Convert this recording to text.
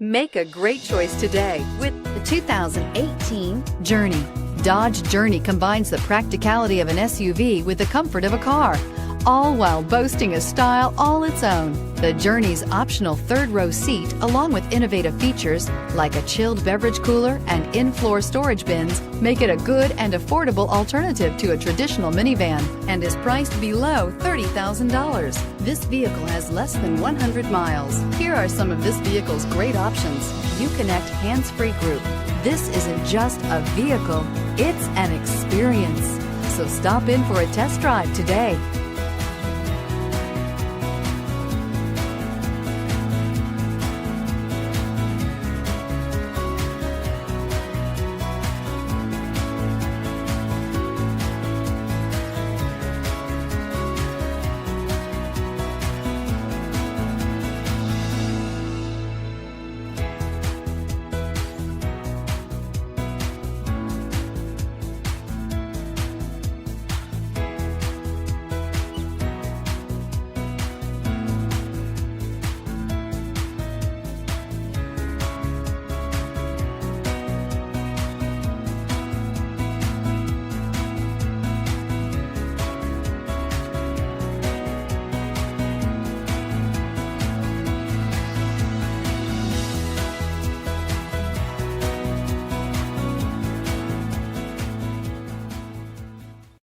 Make a great choice today with The 2018 Journey. Dodge Journey combines the practicality of an SUV with the comfort of a car, all while boasting a style all its own. The Journey's optional third-row seat, along with innovative features like a chilled beverage cooler and in-floor storage bins, make it a good and affordable alternative to a traditional minivan and is priced below $30,000. This vehicle has less than 100 miles. Here are some of this vehicle's great options: Uconnect hands-free group. This isn't just a vehicle, it's an experience. So stop in for a test drive today.